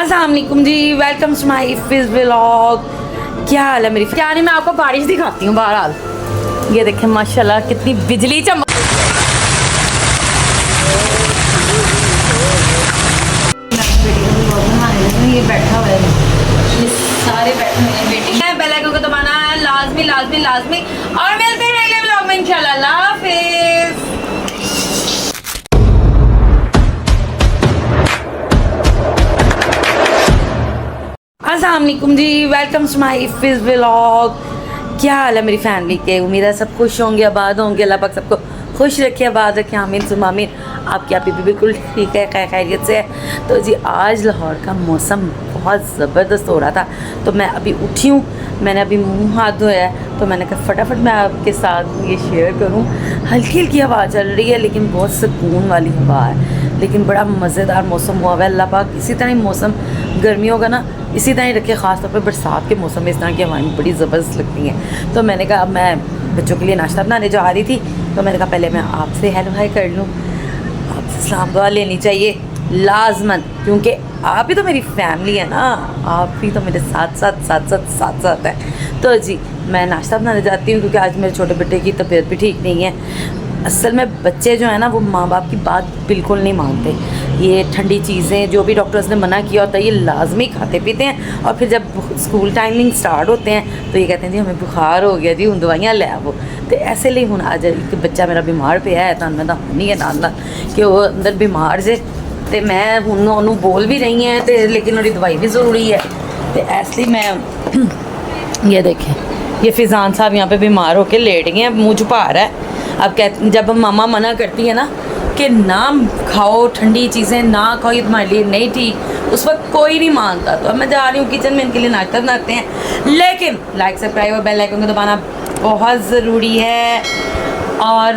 अस्सलाम वालेकुम जी, welcome to my फिज व्लॉग। क्या हाल है मेरी? क्या नहीं, मैं आपको बारिश दिखाती हूँ। बहरहाल ये देखें माशाल्लाह कितनी बिजली चमक। ये बैठा हुआ है, ये सारे बैठे हुए हैं। बेटी बेल आइकन को दबाना है लाजमी लाजमी लाजमी। और मिलते हैं अगले व्लॉग में इंशाल्लाह। अल्लाह हाफिज। अस्सलाम वालेकुम जी, वेलकम टू माई फिज व्लॉग। क्या हाल है मेरी फैमिली के? उम्मीद है सब खुश होंगे, आबाद होंगे। अल्लाह पाक सबको खुश रखे, आबाद रखे, आमीन सुम्मा आमीन। आपकी आप भी बिल्कुल ठीक है, खैरियत से है। तो जी आज लाहौर का मौसम बहुत ज़बरदस्त हो रहा था, तो मैं अभी उठी हूँ। मैंने अभी मुँह हाथ धोया है, तो मैंने कहा फटाफट मैं आपके साथ ये शेयर करूँ। हल्की हल्की हवा चल रही है, लेकिन बहुत सुकून वाली हवा है, लेकिन बड़ा मज़ेदार मौसम हुआ है। अल्लाह पाक इसी तरह मौसम गर्मियों का ना इसी तरह रखे, ख़ास तौर पर बरसात के मौसम में इस तरह की हवाएं बड़ी ज़बरदस्त लगती हैं। तो मैंने कहा अब मैं बच्चों के लिए नाश्ता बनाने जा रही थी, तो मैंने कहा पहले मैं आपसे हेलो हाय कर लूँ, आपसे सलाम दुआ लेनी चाहिए लाजमन, क्योंकि आप ही तो मेरी फैमिली है ना, आप ही तो मेरे साथ साथ साथ साथ साथ साथ है। तो जी मैं नाश्ता बनाने जाती हूँ, क्योंकि आज मेरे छोटे बेटे की तबीयत भी ठीक नहीं है। असल में बच्चे जो है ना वो माँ बाप की बात बिल्कुल नहीं मानते। ये ठंडी चीज़ें जो भी डॉक्टर्स ने मना किया होता है ये लाजमी खाते पीते हैं, और फिर जब स्कूल टाइमिंग स्टार्ट होते हैं तो ये कहते हैं जी हमें बुखार हो गया जी, उन दवाइयाँ ले आवो। तो ऐसे लिए हूँ आज एक बच्चा मेरा बीमार पे है, तो मैं नहीं है नाल कि वो अंदर बीमार जे, तो मैं हूँ उन्होंने बोल भी रही हैं, तो लेकिन उनकी दवाई भी ज़रूरी है। तो इसलिए मैं ये देखें, ये फिजान साहब यहाँ पे बीमार होके लेट गए हैं, मुँह छुपा रहा है। अब कहते जब मामा मना करती है ना कि ना खाओ ठंडी चीज़ें, ना खाओ ये तुम्हारे लिए नहीं ठीक, उस वक्त कोई नहीं मानता। तो अब मैं जा रही हूँ किचन में, इनके लिए नाश्ता बनाते हैं। लेकिन लाइक सब्सक्राइब और बेल आइकन को दबाना बहुत ज़रूरी है। और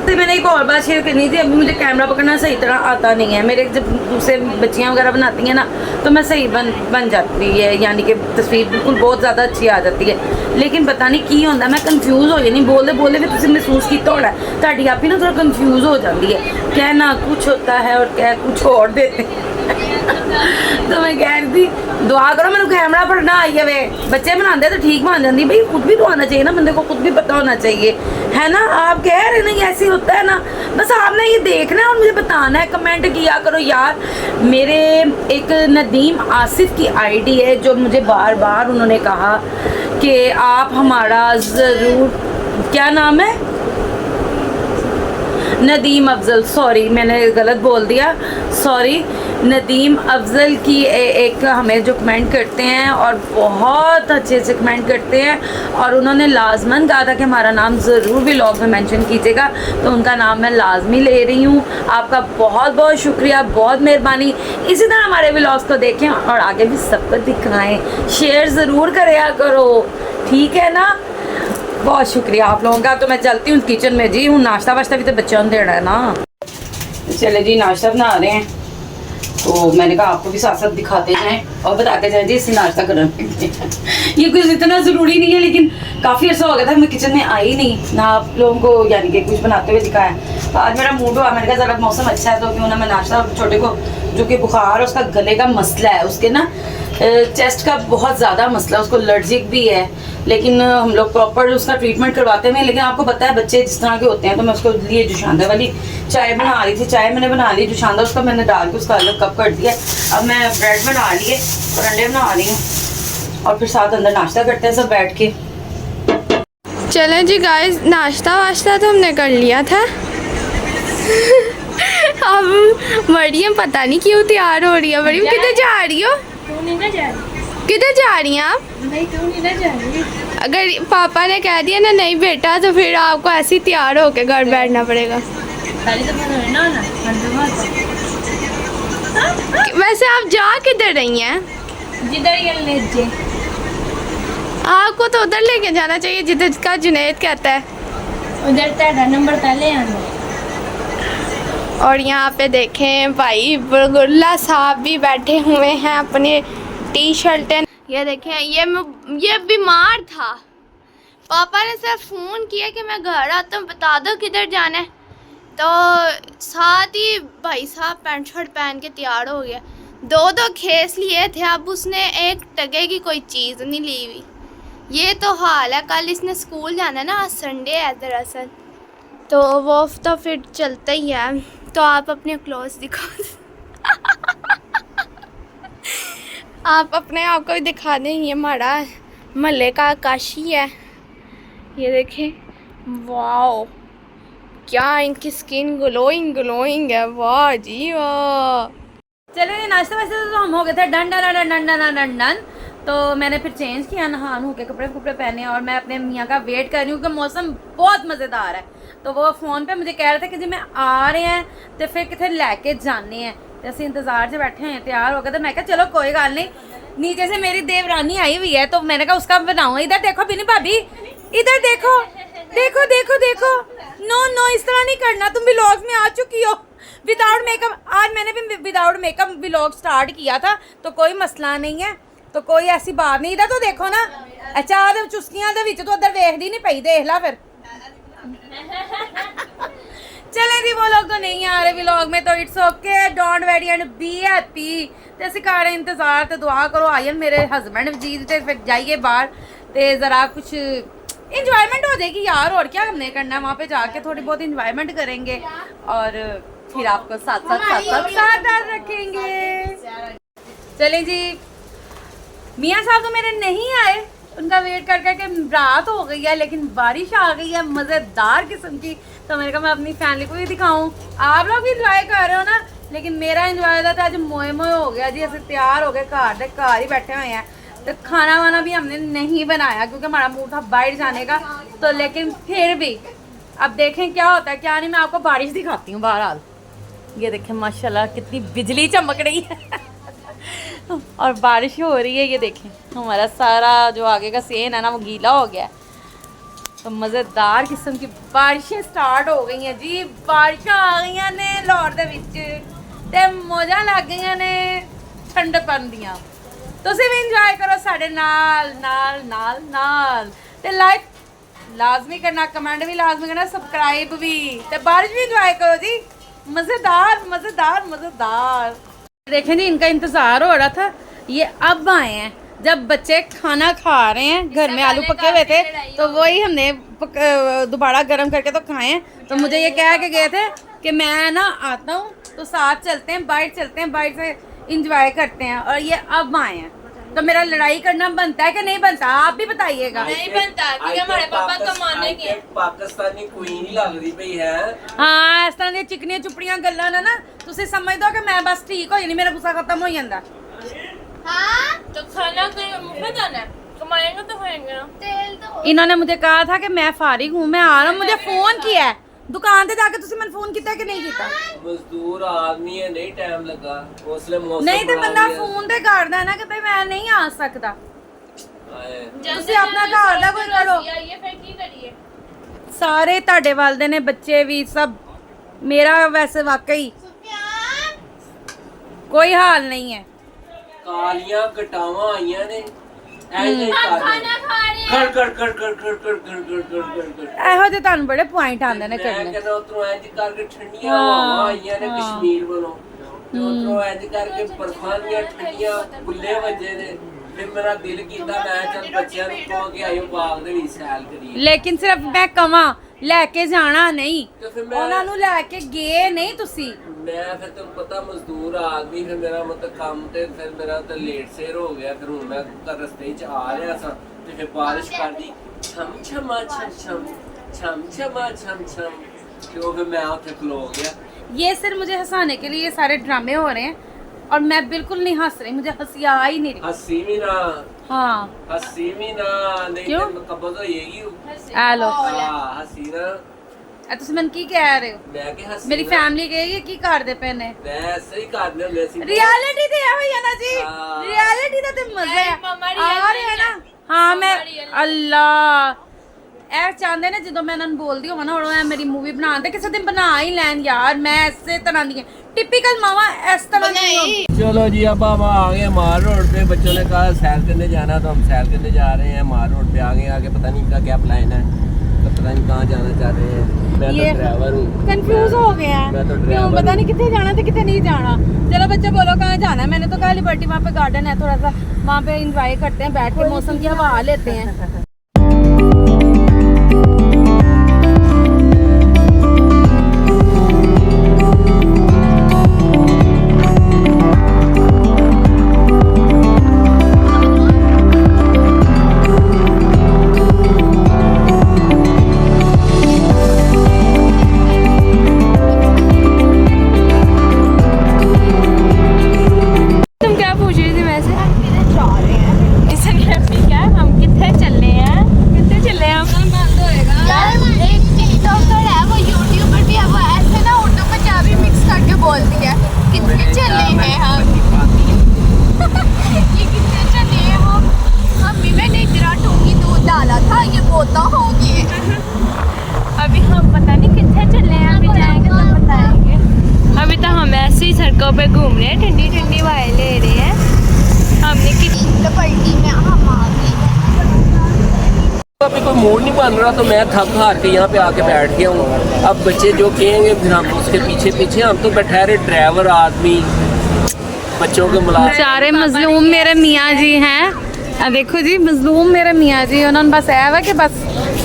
तो मैंने एक और बात शेयर करनी थी। अभी मुझे कैमरा पकड़ना सही तरह आता नहीं है। मेरे जब दूसरे बच्चियाँ वगैरह बनाती हैं ना तो मैं सही बन जाती है, यानी कि तस्वीर बिल्कुल बहुत ज़्यादा अच्छी आ जाती है। लेकिन पता नहीं की होता, मैं कन्फ्यूज़ हो जानी, बोलते बोलते भी तुम महसूस किया होना ताड़ी आप ही ना थोड़ा कन्फ्यूज़ हो जाती है, कहना कुछ होता है और कह कुछ और देते हैं। तो मैं कह रही थी दुआ करो मैंने कैमरा पर ना आई है, वे बच्चे बनाते तो ठीक बन जाती। भाई खुद भी तो आना चाहिए ना, बंदे को खुद भी पता होना चाहिए, है ना। आप कह रहे ना ये ऐसे होता है ना, बस आपने ये देखना है और मुझे बताना है, कमेंट किया करो यार। मेरे एक नदीम आसिफ की आईडी है, जो मुझे बार बार उन्होंने कहा कि आप हमारा ज़रूर, क्या नाम है, नदीम अफजल, सॉरी मैंने गलत बोल दिया, सॉरी। नदीम अफजल की एक हमें जो कमेंट करते हैं और बहुत अच्छे से कमेंट करते हैं, और उन्होंने लाजमन कहा था कि हमारा नाम ज़रूर व्लॉग में मेंशन कीजिएगा, तो उनका नाम मैं लाजमी ले रही हूँ। आपका बहुत बहुत शुक्रिया, बहुत मेहरबानी। इसी तरह हमारे व्लॉग्स को देखें और आगे भी सबको दिखाएँ, शेयर ज़रूर करें करो, ठीक है ना। बहुत शुक्रिया आप लोगों का। तो मैं चलती हूँ किचन में जी, हूँ नाश्ता वाश्ता भी तो बच्चों ने देना है ना। चले जी नाश्ता बना रहे हैं, तो मैंने कहा आपको भी साथ साथ दिखाते जाएं और बताते जाएं जी इसी नाश्ता करने। ये कुछ इतना ज़रूरी नहीं है, लेकिन काफ़ी अर्सा हो गया था मैं किचन में आई नहीं ना, आप लोगों को यानी कि कुछ बनाते हुए दिखाया। तो आज मेरा मूड हुआ, मैंने कहा ज़रा मौसम अच्छा है तो क्यों ना मैं नाश्ता, छोटे को जो कि बुखार और उसका गले का मसला है, उसके ना चेस्ट का बहुत ज़्यादा मसला, उसको एलर्जिक भी है, लेकिन हम लोग प्रॉपर उसका ट्रीटमेंट करवाते हैं। लेकिन आपको पता है बच्चे जिस तरह के होते हैं, तो मैं उसको लिए जुशांदा वाली चाय बना रही थी। चाय मैंने बना ली, जुशांदा उसका मैंने डाल के उसका अलग कप कर दिया। अब मैं ब्रेड बना लिए और अंडे बना रही हूँ, और फिर साथ अंदर नाश्ता करते हैं सब बैठ के। चलें जी गाइस, नाश्ता वाश्ता तो हमने कर लिया था। अब मरियम पता नहीं क्यों तैयार हो रही है। मरियम किधर जा रही हो? किधर जा रही हैं आप? नहीं तू नहीं ना जा रही। अगर पापा ने कह दिया ना नहीं बेटा, तो फिर आपको ऐसे ही तैयार होकर घर बैठना पड़ेगा। वैसे आप जा किधर रही हैं? जिधर आपको तो उधर लेके जाना चाहिए जिधर का जुनैद कहता है। उधर तेरा नंबर पहले आना। और यहाँ पे देखें भाई बरगुल्ला साहब भी बैठे हुए हैं अपने टी शर्टें। ये देखें ये बीमार था, पापा ने सिर्फ फ़ोन किया कि मैं घर आता हूँ, बता दो किधर जाना है, तो साथ ही भाई साहब पैंट शर्ट पहन के तैयार हो गया। दो खेस लिए थे, अब उसने एक टके की कोई चीज़ नहीं ली हुई। ये तो हाल है। कल इसने स्कूल जाना है ना, आज संडे है दरअसल, तो वो तो फिर चलता ही है। तो आप अपने क्लोज दिखा आप अपने आप को भी दिखा दें। ये हमारा महल्ले का आकाशी है, ये देखें। वाओ, क्या इनकी स्किन ग्लोइंग ग्लोइंग है, वाह जी वाह। चले नाश्ते वास्ते तो हम हो गए थे done done done done done done done. तो मैंने फिर चेंज किया, नहा हो के कपड़े कपड़े पहने, और मैं अपने मियाँ का वेट कर रही हूँ क्योंकि मौसम बहुत मज़ेदार है। तो वो फ़ोन पे मुझे कह रहे थे कि जी मैं आ रहे हैं तो फिर कितने लैके जाने हैं, तो असं इंतज़ार से बैठे हैं, तैयार हो गए। तो मैं कहा चलो कोई गल नहीं। नीचे से मेरी देवरानी आई हुई है, तो मैंने कहा उसका बनाऊँ। इधर देखो बिनी भाभी, इधर देखो देखो देखो देखो। नो नो, इस तरह नहीं करना, तुम व्लॉग्स में आ चुकी हो विदाउट मेकअप। आज मैंने भी विदाउट मेकअप व्लॉग स्टार्ट किया था, तो कोई मसला नहीं है, तो कोई ऐसी बात नहीं। इधर तो देखो ना, अच्छा चुस्कियां दे विच तो उधर देखदी नहीं पई, देख ला फिर। चले जी, वो लोग तो नहीं आ रहे व्लॉग में, तो it's okay, don't very and be happy. ते असीं कर रहे इंतजार, ते दुआ करो आयन मेरे हस्बैंड जी, ते फिर जाइए बाहर, ते ज़रा कुछ इंजॉयमेंट हो जाएगी यार। और क्या हमने करना है, वहाँ पे जाके थोड़ी बहुत इंजॉयमेंट करेंगे और फिर आपको साथ साथ रखेंगे। चलें जी, मियाँ साहब तो मेरे नहीं आए, उनका वेट कर करके रात हो गई है, लेकिन बारिश आ गई है मज़ेदार किस्म की। तो मैंने कहा मैं अपनी फैमिली को भी दिखाऊं। आप लोग भी इंजॉय कर रहे हो ना, लेकिन मेरा इंजॉय था आज मोए मोए हो गया जी। ऐसे तैयार हो गए, घर ही बैठे हुए हैं। तो खाना वाना भी हमने नहीं बनाया क्योंकि हमारा मूड था बाहर जाने का। तो लेकिन फिर भी अब देखें क्या होता है क्या नहीं। मैं आपको बारिश दिखाती हूँ। बहरहाल ये देखें माशाल्लाह कितनी बिजली चमक रही है और बारिश हो रही है। ये देखें हमारा सारा जो आगे का सेन है ना वो गीला हो गया है। तो मज़ेदार किस्म की बारिशें स्टार्ट हो गई हैं जी। बारिशें आ गई ने लाहौर दे विच ते मौजां लग गई ने ठंडपन दियां। तुसीं भी इंजॉय करो साडे नाल नाल नाल नाल। ते लाइक लाजमी करना, कमेंट भी लाजमी करना, सब्सक्राइब भी, ते बारिश भी इंजॉय करो जी। मज़ेदार मज़ेदार मज़ेदार। देखें जी, इनका इंतज़ार हो रहा था, ये अब आए हैं। जब बच्चे खाना खा रहे हैं, घर में आलू पके हुए थे तो वही हमने दोबारा गर्म करके तो खाए हैं। तो मुझे ये कह के गए थे कि मैं ना आता हूँ तो साथ चलते हैं, बाइट चलते हैं, बाइट से इंजॉय करते हैं। और ये अब आए हैं, तो मेरा लड़ाई करना बनता है कि नहीं बनता, आप भी बताइएगा। नहीं बनता क्योंकि हमारे पापा कमाने के पाकिस्तानी क्वीन ही लग रही पई है। हाँ, इस तरह दी चिकनियां चुपड़ियां गल्लां ना तुसीं समझ दो कि मैं बस ठीक हो जानी, मेरा गुस्सा खत्म हो जांदा। हाँ, तो खाना मुझे जाना है, कमाएंगे तो खाएंगे ना। तेल तो इन्होंने मुझे कहा था कि मैं फारिग हूँ, मैं आ रहा हूँ। मुझे फोन किया है दुकान से जाके, तुसीं मैंने फोन किया कि नहीं किया? मजदूर आदमी है, नहीं टाइम लगा उसले मौसम नहीं तो बंदा फोन ते करदा है ना कि भाई मैं नहीं आ सकता। ਤੁਸੀਂ ਆਪਣਾ ਘਰ ਦਾ ਕੋਈ ਕਰੋ। ये फिर की करिए। ਸਾਰੇ ਤੁਹਾਡੇ ਵਾਲਦੇ ਨੇ, ਬੱਚੇ ਵੀ ਸਭ। मेरा वैसे वाकई कोई हाल नहीं है। ਕਾਲੀਆਂ ਘਟਾਵਾਂ ਆਈਆਂ ਨੇ ਐਵੇਂ खाना खा रहे हैं। ਕਰ ਕਰ ਕਰ ਕਰ ਕਰ ਕਰ ਕਰ ਕਰ ਕਰ ਕਰ ਕਰ ਇਹੋ ਜਿਹੇ ਤੁਹਾਨੂੰ ਬੜੇ ਪੁਆਇੰਟ ਆਉਂਦੇ ਨੇ ਮੈਂ ਕਰਨੇ। ਕਹਿੰਦਾ ਉਤਰੋਂ ਇੰਜ ਕਰਕੇ ਠੰਡੀਆਂ ਹਵਾਵਾਂ ਆਈਆਂ ਨੇ ਕਸ਼ਮੀਰ ਵੱਲੋਂ, ਤੇ ਉਤਰੋਂ ਇੰਜ ਕਰਕੇ ਬਰਫਾਂ ਦੀਆਂ ਠੰਡੀਆਂ ਬੁੱਲੇ ਵੱਜੇ ਨੇ। ਫਿਰ ਮੇਰਾ ਦਿਲ ਕੀਤਾ ਮੈਂ ਚੱਲ ਬੱਚਿਆਂ ਨੂੰ ਕਹਾਂ ਕਿ ਆਇਓ ਬਾਗ ਦੇ ਵਿੱਚ ਸੈਰ ਕਰੀਏ। ਲੇਕਿਨ ਸਿਰਫ ਮੈਂ ਕਵਾਂ ਲੈ ਕੇ ਜਾਣਾ ਨਹੀਂ, ਤੇ ਫਿਰ ਮੈਂ ਉਹਨਾਂ ਨੂੰ ਲੈ ਕੇ ਗਏ ਨਹੀਂ ਤੁਸੀਂ। ਮੈਂ ਫਿਰ ਤੈਨੂੰ ਪਤਾ ਮਜ਼ਦੂਰ ਆਦਮੀ, ਫਿਰ ਮੇਰਾ ਮਤਲਬ ਕੰਮ ਤੇ ਫਿਰ ਮੇਰਾ ਤਾਂ ਲੇਟ ਸੇਰ ਹੋ ਗਿਆ। ਫਿਰ ਹੁਣ ਮੈਂ ਤਾਂ ਰਸਤੇ 'ਚ ਆ ਰਿਹਾ ਸਾਂ ਤੇ ਫਿਰ ਬਾਰਿਸ਼ ਕਰਦੀ ਛਮ ਛਮਾ ਛਮ ਛਮ ਛਮ ਛਮਾ ਛਮ ਛਮ, ਤੇ ਉਹ ਫਿਰ ਮੈਂ ਉੱਥੇ ਖਲੋ ਗਿਆ। ये सिर्फ मुझे हंसाने के लिए ये सारे ड्रामे हो रहे हैं और मैं बिल्कुल नहीं हंस रही, मुझे हंसी आ ही नहीं रही। हंसी भी ना, हाँ हंसी भी ना, नहीं क्यों? तो कब्ज होएगी। आ लो हाँ हंसी ना, तुम मन की कह रहे हो? मैं के हंसी मेरी ना। फैमिली कहेगी की कर दे पे ने मैं ऐसे ही करने ਹੁੰਦੇ ਸੀ। रियलिटी ते है भैया ना जी, हाँ। रियलिटी दा ते मजा है। मम्मा आ रहे हैं ना। हाँ मैं अल्लाह ਇਹ ਚਾਹੁੰਦੇ ਨੇ ਜਦੋਂ ਮੈਂ ਇਹਨਾਂ ਨੂੰ ਬੋਲਦੀ ਹੋਵਾਂ ਨਾ ਉਹ ਮੇਰੀ ਮੂਵੀ ਬਣਾਉਂਦੇ, ਕਿਸੇ ਦਿਨ ਬਣਾ ਹੀ ਲੈਣ ਯਾਰ। मैं ऐसे तरह दी टिपिकल मावा इस तरह की। चलो जी अब हम आ गए मार रोड पे। बच्चों ने कहा सैर करने जाना तो हम सैर करने जा रहे हैं। मार रोड पे आ गए, आगे पता नहीं इनका क्या प्लान है। तो पता नहीं कहाँ जाना चाह रहे हैं। मैं तो ड्राइवर हूँ, कंफ्यूज हो गया मैं तो क्यों ड्राइवर पता नहीं कितने जाना था कितने नहीं जाना। चलो बच्चे बोलो कहाँ जाना है। मैंने तो कहा लिबर्टी वहाँ पे गार्डन है, थोड़ा सा वहाँ पे एंजॉय करते हैं, बैठ के मौसम की हवा लेते हैं। अभी हम पता नहीं कितने चले हैं, अभी जाएंगे तो बताएंगे। अभी तो हम ऐसे ही सड़कों पे घूम रहे हैं, ठंडी ठंडी हवाएं ले रहे हैं। हमने कितनी पलटी में हम आ गए। अभी कोई मूड नहीं बन रहा तो मैं थक हार के यहाँ पे आके बैठ गया हूँ। अब बच्चे जो कहेंगे फिर हम उसके पीछे पीछे, हम तो बैठे ड्राइवर आदमी बच्चों के मुला। सारे मजलूम मेरे मियाँ जी हैं। देखो जी मजलूम मेरे मियाँ जी, उन्होंने बस ऐ कि बस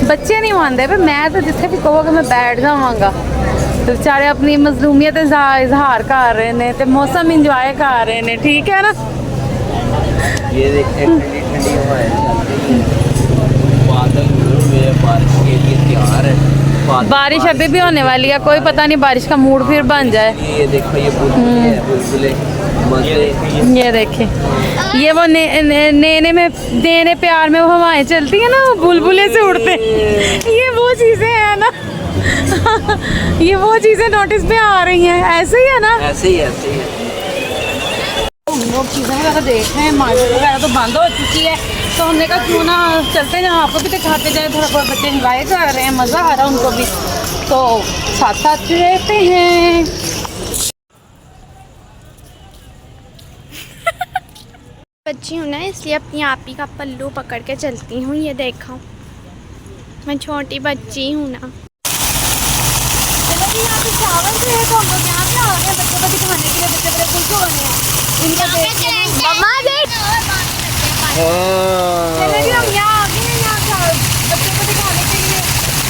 बच्चे नहीं मानते पर मैं तो जिथे भी कहोगे मैं बैठ जावांगा। तो बेचारे अपनी मजलूमियत इजहार कर रहे हैं तो मौसम इंजॉय कर रहे हैं, ठीक है ना। ये देखते ठंडी ठंडी हवाएं चलती हैं, बादल हुए बारिश के लिए तैयार है। बारिश अभी भी होने वाली है, कोई पता नहीं बारिश का मूड फिर बन जाए। ये देखो ये बुलबुले मजे। ये देखे ये वो नेने प्यार में वो हवाएं चलती है ना, वो बुलबुले से उड़ते। ये वो चीजें हैं ना ये वो चीजें नोटिस में आ रही हैं, ऐसे ही है ना। ऐसे ही है। हम लोग चीज़ें वगैरह देख रहे हैं, मार्केट वगैरह तो बंद हो चुकी है, तो हमने कहा क्यों ना चलते हैं आपको भी दिखाते जाए। थोड़ा बहुत बच्चे इंजॉय कर रहे हैं, मज़ा आ रहा है उनको भी, तो साथ साथ रहते हैं। बच्ची हूँ ना, इसलिए अपनी आप ही का पल्लू पकड़ के चलती हूँ। ये देखो मैं छोटी बच्ची हूँ ना। चलो जी यहाँ पे चावल जो है तो हम लोग यहाँ पे आ गए बच्चों को दिखाने के लिए। बच्चे बड़े खुश हो रहे हैं इनका देख के। मम्मा देख। चलो जी हम यहाँ आ गए हैं, यहाँ बच्चों को दिखाने के लिए।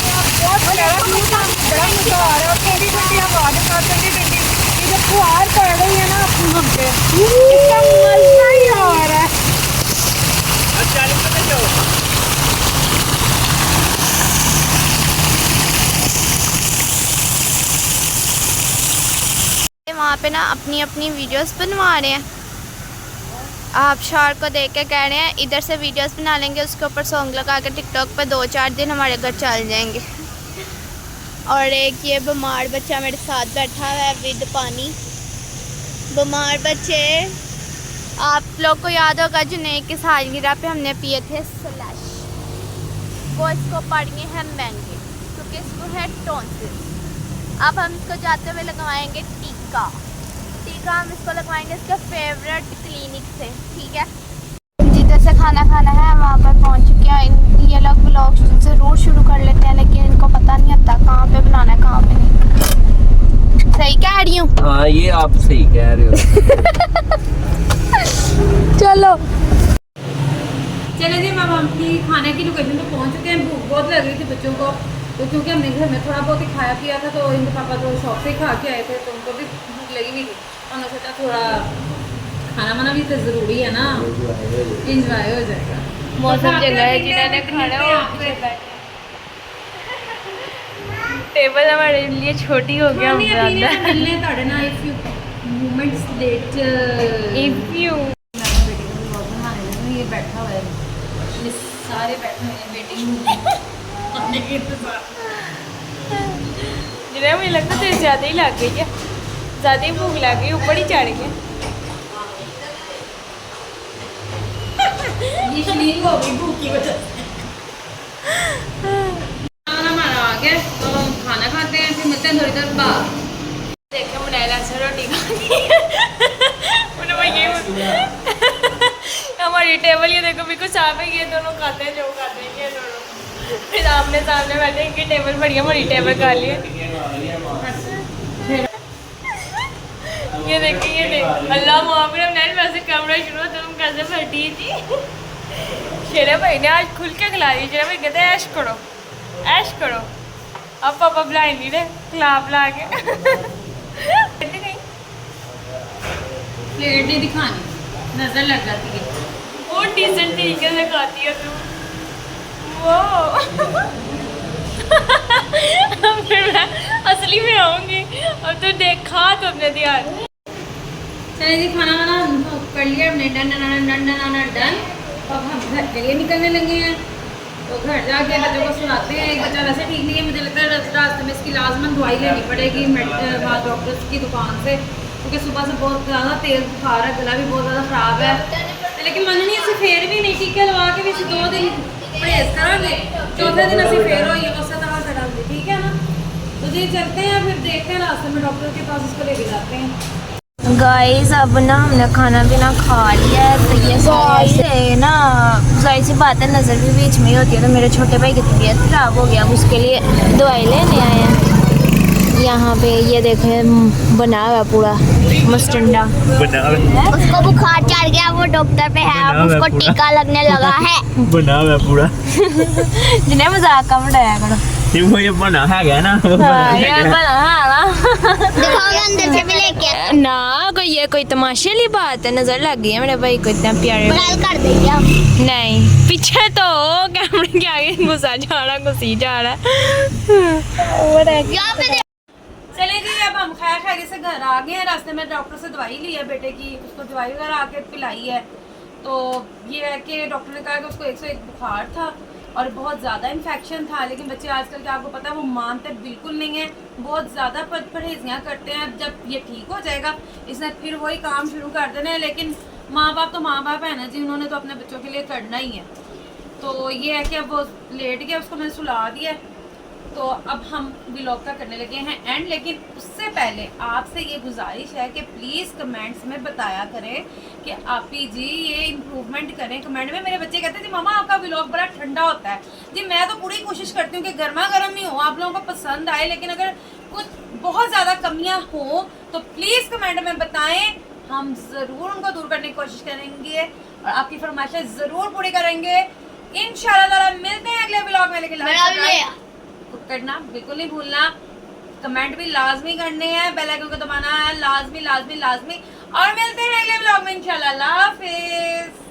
यहाँ बहुत प्यारा व्यू था, बड़ा मजा आ रहा है। ठंडी ठंडी हवा के साथ ठंडी ठंडी ये जो फुहार पड़ रही है ना अपनी हम पे, इसका मजा ही आ रहा है। वहाँ पे ना अपनी अपनी वीडियोस बनवा रहे हैं। आप शॉर्ट को देख के कह रहे हैं इधर से वीडियोस बना लेंगे, उसके ऊपर सॉन्ग लगा के टिकटॉक पे 2-4 दिन हमारे घर चल जाएंगे। और एक ये बीमार बच्चा मेरे साथ बैठा हुआ है विद पानी। बीमार बच्चे, आप लोग को याद होगा जुनैद की सालगिरह पे हमने पिए थे स्लैश, वो इसको पड़ गए हैं महंगे क्योंकि इसको है टॉन्सिल। अब हम इसको जाते हुए लगवाएंगे टीका हम इसको लगवाएंगे इसके फेवरेट क्लिनिक से, ठीक है। जिधर से खाना खाना है वहाँ पर पहुँच चुके हैं। ये लोग ब्लॉग ज़रूर शुरू कर लेते हैं लेकिन इनको पता नहीं आता कहाँ पे बनाना है कहाँ पे नहीं। सही कह रही हूँ? हाँ ये आप सही कह रहे हो। चलो जी मैम, हम अपनी खाने की लोकेशन पे पहुंच चुके हैं। भूख बहुत लग रही थी बच्चों को, तो क्योंकि हमने घर में थोड़ा बहुत ही खाया पिया था, तो इनके पापा तो शॉप से ही खा के आए थे, तो उनको भी भूख लगी हुई थी। उन्होंने सोचा थोड़ा खाना वाना भी तो ज़रूरी है ना, इंजॉय हो जाएगा। मौसम जगह है जिन्होंने खाना वो टेबल हमारे लिए छोटी हो गया। मिलने तोड़े ना if you moments let if you ये बैठा हुआ है, ये सारे बैठे हुए हैं वेटिंग जिन्हें मुझे लगता है ज़्यादा ही लग गई है, ज़्यादा ही भूख लग गई, ऊपर ही चढ़ गए। ये शलीन हो गई भूख की वजह से। खाना हमारा आ गया, तो हम खाना खाते हैं, फिर मिलते हैं थोड़ी देर बाद। देखो मुनैला से रोटी खानी हमारी टेबल ये देखो बिल्कुल साफ है। ये दोनों खाते हैं जो खाते हैं, ये दोनों फिर आमने सामने बैठे इनकी टेबल बढ़िया बड़ी टेबल कर लिए। ये देखिए ये देख अल्लाह मोहम्मद हमने वैसे कमरा शुरू तुम कैसे बैठी थी। शेरे भाई ने आज खुल के खिला दी। शेरे भाई कहते ऐश करो ऐश करो। अब पापा बुलाए नहीं रे खिला बुला के। प्लेट नहीं दिखानी, नजर लग जाती है। बहुत डिसेंट तरीके से खाती है तू। वो फिर मैं असली में आऊंगी और तू देखा तो अपने ध्यान। चलिए जी, खाना वाना कर लिया हमने, done done done done done done. अब हम घर के लिए निकलने लगे हैं, तो घर जाके बच्चों को सुनाते हैं। एक बच्चा वैसे ठीक नहीं है, मुझे लगता है रास्ते में इसकी लाजमन दवाई लेनी पड़ेगी डॉक्टर्स की दुकान से, क्योंकि सुबह से बहुत ज़्यादा तेज़ बुखार है, गला भी बहुत ज़्यादा ख़राब है। लेकिन मन नहीं इसे फेर भी नहीं, टीके लगा के भी 2 दिन परहेज करांगे, चौथे दिन असी फेर हो उस तरह करेंगे, ठीक है ना। तो जी चलते हैं, फिर देखते हैं रास्ते में डॉक्टर के पास इसको लेके जाते हैं। गाइस अब ना हमने खाना पीना खा लिया है, तो ये सारे ना जाहिर सी बात है नज़र भी बीच में ही होती है। तो मेरे छोटे भाई की तबीयत ख़राब हो गया, उसके लिए दवाई लेने आए हैं। यहाँ पे ये देखें बना हुआ पूरा मस्टंडा, उसको बुखार चढ़ गया, वो डॉक्टर पे है, अब उसको टीका लगने लगा है। बना हुआ पूरा जिन्हें मजाक का बनाया करो। वो ये बना है क्या ना यार बना है ना। दिखाओगे अंदर से भी लेके ना कोई ये कोई तमाशे वाली बात है, नजर लग गई है मेरे भाई को इतना प्यारे। बनाल कर देंगे हम। नहीं पीछे तो कैमरे के आगे घुसा जा रहा घुसी जा रहा। यहाँ पे चलिए जी, अब हम खैर खैरी से घर आ गए हैं। रास्ते में डॉक्टर से दवाई ली है बेटे की, उसको दवाई वगैरह आके पिलाई है। तो ये है कि डॉक्टर ने कहा कि उसको 101 बुखार था और बहुत ज़्यादा इन्फेक्शन था। लेकिन बच्चे आजकल के आपको पता है वो मानते बिल्कुल नहीं है, बहुत ज़्यादा परहेजियाँ करते हैं। जब ये ठीक हो जाएगा इसने फिर वही काम शुरू कर देना है। लेकिन माँ बाप तो माँ बाप है ना जी, उन्होंने तो अपने बच्चों के लिए करना ही है। तो ये है कि अब वो लेट गया, उसको मैंने सुला दिया। तो अब हम व्लॉग का करने लगे हैं एंड, लेकिन उससे पहले आपसे ये गुजारिश है कि प्लीज़ कमेंट्स में बताया करें कि आपी जी ये इम्प्रूवमेंट करें। कमेंट में मेरे बच्चे कहते हैं जी मामा आपका व्लॉग बड़ा ठंडा होता है। जी मैं तो पूरी कोशिश करती हूँ कि गर्मा गर्म ही हो, आप लोगों को पसंद आए। लेकिन अगर कुछ बहुत ज़्यादा कमियाँ हों तो प्लीज़ कमेंट में बताएँ, हम ज़रूर उनको दूर करने की कोशिश करेंगे और आपकी फरमाइशें ज़रूर पूरी करेंगे इंशाल्लाह। मिलते हैं अगले व्लॉग में, लेकिन करना बिल्कुल नहीं भूलना, कमेंट भी लाजमी करने हैं, बेल आइकन को दबाना है लाजमी लाजमी लाजमी। और मिलते हैं अगले व्लॉग में इंशाल्लाह। अल्लाह हाफिज़।